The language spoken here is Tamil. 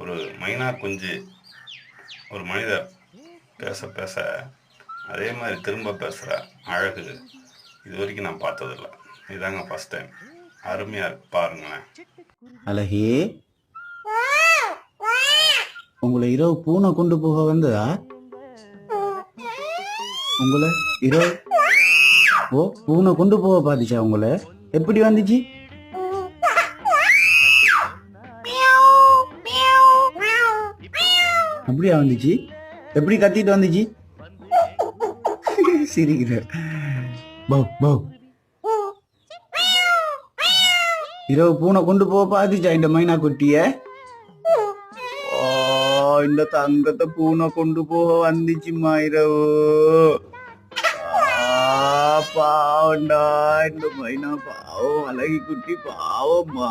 ஒரு மைனா குஞ்சு ஒரு மனிதர் பேச பேச அதே மாதிரி திரும்ப பேசுகிற அழகு இது வரைக்கும் நான் பார்த்ததில்ல. இதாங்க ஃபஸ்ட் டைம். அருமையாக இருக்கு, பாருங்களேன். அழகே, உங்களை இரவு பூனை கொண்டு போக வந்ததா? உங்களை இரவு பூனை கொண்டு போக பாத்துச்சா? உங்களை எப்படி வந்துச்சு? அப்படியா வந்துச்சு? எப்படி கத்திட்டு வந்துச்சு? சிரிக்கிற. இரவு பூனை கொண்டு போக பாத்துச்சா இந்த மைனா குட்டிய? இந்த தங்கத்தை பூனை கொண்டு போக வந்துச்சுமா இரவு. பாவண்டா இந்த மைனா, பாவம் அழகி குட்டி, பாவம்மா.